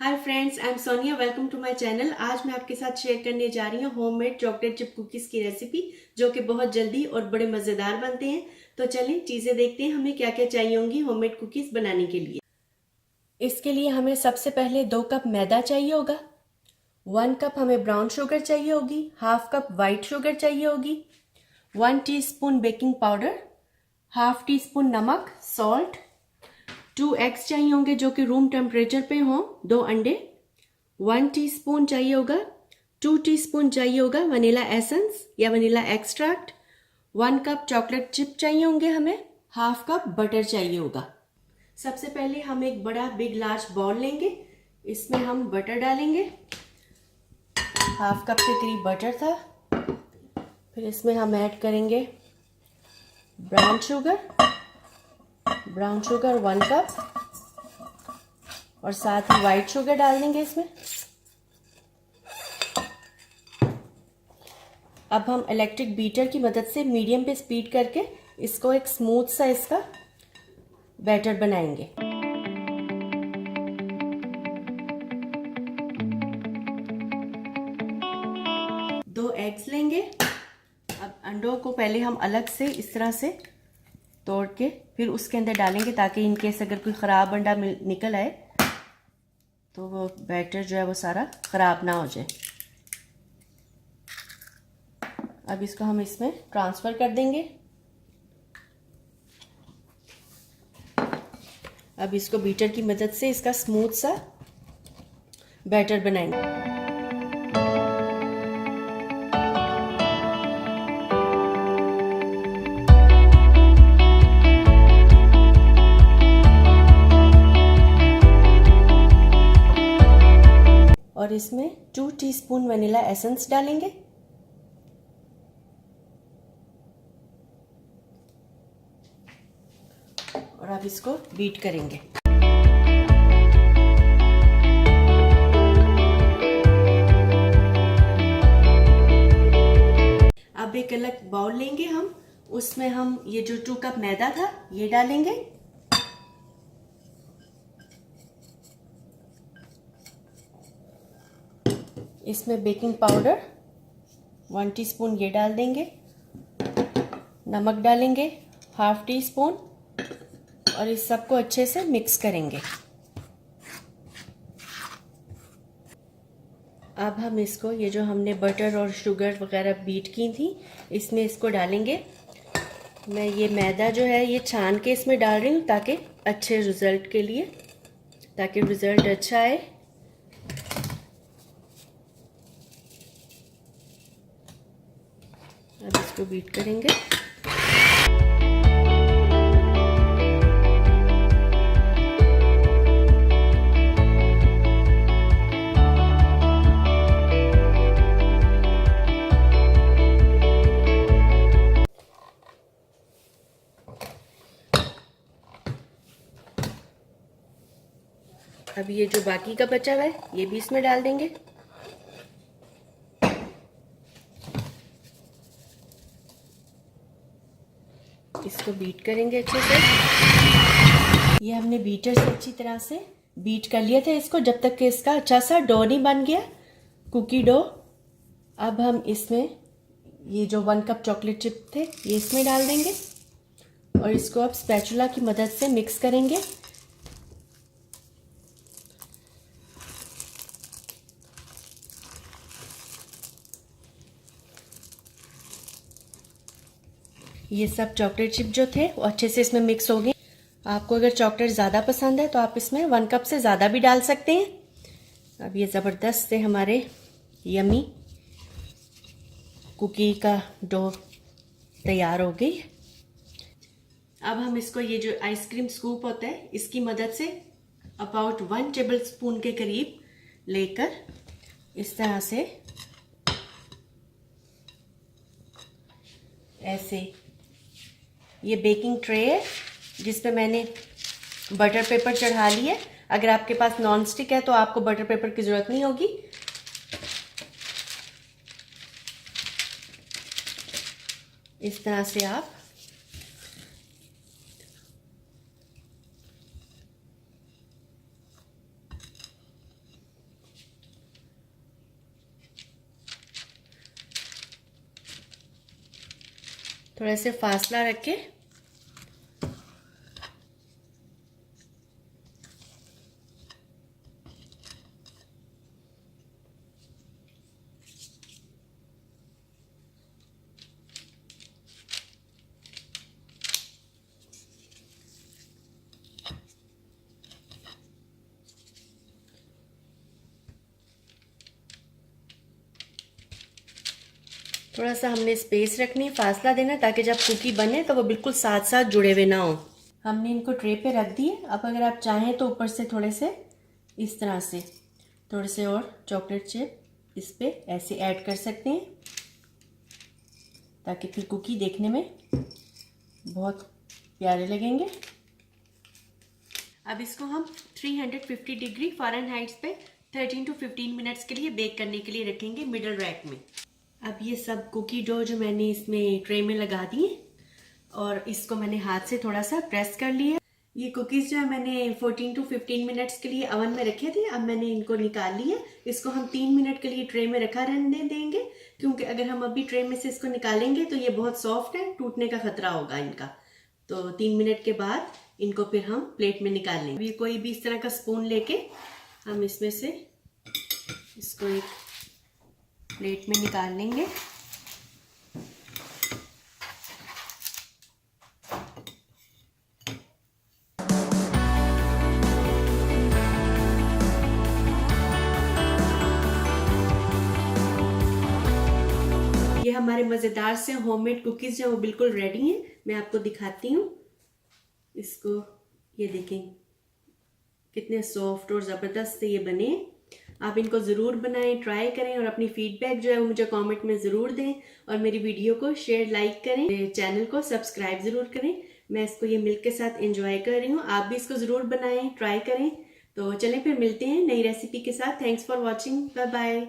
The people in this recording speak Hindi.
Hi friends, I am Sonia. Welcome to my channel. आज मैं आपके साथ शेयर करने जा रही हूँ होममेड चॉकलेट चिप कुकीज की रेसिपी, जो कि बहुत जल्दी और बड़े मज़ेदार बनते हैं। तो चलिए चीज़ें देखते हैं हमें क्या क्या चाहिए होंगी होममेड कुकीज बनाने के लिए। इसके लिए हमें सबसे पहले 2 कप मैदा चाहिए होगा, 1 कप हमें ब्राउन शुगर चाहिए होगी, हाफ कप वाइट शुगर चाहिए होगी, 1 teaspoon baking powder, half tea spoon नमक सॉल्ट, 2 एग्स चाहिए होंगे जो कि रूम टेम्परेचर पे हों, 2 अंडे, 1 टीस्पून चाहिए होगा, 2 टीस्पून चाहिए होगा वनीला एसेंस या vanilla extract, 1 cup chocolate chip चाहिए होंगे हमें, हाफ कप बटर चाहिए होगा। सबसे पहले हम एक बड़ा बिग लार्ज बाउल लेंगे, इसमें हम बटर डालेंगे, हाफ कप के करीब बटर था। फिर इसमें हम ऐड करेंगे ब्राउन शुगर 1 कप और साथ ही वाइट शुगर डाल देंगे इसमें। अब हम इलेक्ट्रिक बीटर की मदद से मीडियम पे स्पीड करके इसको एक स्मूथ सा इसका बैटर बनाएंगे। दो एग्स लेंगे। अब अंडों को पहले हम अलग से इस तरह से तोड़ के फिर उसके अंदर डालेंगे, ताकि इनकेस अगर कोई ख़राब अंडा निकल आए तो वो बैटर जो है वो सारा ख़राब ना हो जाए। अब इसको हम इसमें ट्रांसफ़र कर देंगे। अब इसको बीटर की मदद से इसका स्मूथ सा बैटर बनाएंगे। और इसमें 2 टीस्पून वनीला एसेंस डालेंगे। और अब इसको बीट करेंगे। अब एक अलग बाउल लेंगे हम, उसमें हम ये जो 2 कप मैदा था ये डालेंगे। इसमें बेकिंग पाउडर 1 टीस्पून ये डाल देंगे, नमक डालेंगे हाफ टी स्पून और इस सबको अच्छे से मिक्स करेंगे। अब हम इसको ये जो हमने बटर और शुगर वगैरह बीट की थी इसमें इसको डालेंगे। मैं ये मैदा जो है ये छान के इसमें डाल रही हूँ ताकि अच्छे रिज़ल्ट के लिए, ताकि रिज़ल्ट अच्छा आए। अब इसको बीट करेंगे। अब ये जो बाकी का बचा हुआ है ये भी इसमें डाल देंगे। इसको बीट करेंगे अच्छे से। ये हमने बीटर से अच्छी तरह से बीट कर लिया था इसको, जब तक कि इसका अच्छा सा डो नहीं बन गया, कुकी डो। अब हम इसमें ये जो 1 कप चॉकलेट चिप थे ये इसमें डाल देंगे और इसको अब स्पैचुला की मदद से मिक्स करेंगे। ये सब चॉकलेट चिप जो थे वो अच्छे से इसमें मिक्स हो गए। आपको अगर चॉकलेट ज़्यादा पसंद है तो आप इसमें 1 कप से ज़्यादा भी डाल सकते हैं। अब ये ज़बरदस्त से हमारे यमी कुकी का डो तैयार हो गई। अब हम इसको ये जो आइसक्रीम स्कूप होता है इसकी मदद से अबाउट 1 टेबल स्पून के करीब लेकर इस तरह से ऐसे, ये बेकिंग ट्रे है जिस पे मैंने बटर पेपर चढ़ा ली है। अगर आपके पास नॉन स्टिक है तो आपको बटर पेपर की ज़रूरत नहीं होगी। इस तरह से आप थोड़ा से फासला रख के थोड़ा सा हमने स्पेस रखनी, फासला देना, ताकि जब कुकी बने तो वो बिल्कुल साथ साथ जुड़े हुए ना हो। हमने इनको ट्रे पे रख दिए। अब अगर आप चाहें तो ऊपर से थोड़े से इस तरह से थोड़े से और चॉकलेट चिप इस पे ऐसे ऐड कर सकते हैं, ताकि फिर कुकी देखने में बहुत प्यारे लगेंगे। अब इसको हम 350 डिग्री फ़ारेनहाइट पे 13 to 15 मिनट्स के लिए बेक करने के लिए रखेंगे मिडल रैक में। अब ये सब कुकी डो जो मैंने इसमें ट्रे में लगा दिए और इसको मैंने हाथ से थोड़ा सा प्रेस कर लिया। ये कुकीज़ जो है मैंने 14 to 15 मिनट्स के लिए ओवन में रखे थे। अब मैंने इनको निकाल लिया। इसको हम 3 मिनट के लिए ट्रे में रखा रहने देंगे, क्योंकि अगर हम अभी ट्रे में से इसको निकालेंगे तो ये बहुत सॉफ्ट है, टूटने का खतरा होगा इनका। तो 3 मिनट के बाद इनको फिर हम प्लेट में निकाल लेंगे। अभी कोई भी इस तरह का स्पून लेके हम इसमें से इसको एक प्लेट में निकाल लेंगे। ये हमारे मज़ेदार से होममेड कुकीज़ जो वो बिल्कुल रेडी हैं। मैं आपको दिखाती हूँ इसको। ये देखें कितने सॉफ्ट और ज़बरदस्त से ये बने। आप इनको ज़रूर बनाएं, ट्राई करें और अपनी फीडबैक जो है वो मुझे कमेंट में ज़रूर दें और मेरी वीडियो को शेयर लाइक करें, मेरे चैनल को सब्सक्राइब ज़रूर करें। मैं इसको ये मिल्क के साथ एंजॉय कर रही हूँ। आप भी इसको ज़रूर बनाएं, ट्राई करें। तो चलें फिर मिलते हैं नई रेसिपी के साथ। Thanks for watching, bye bye.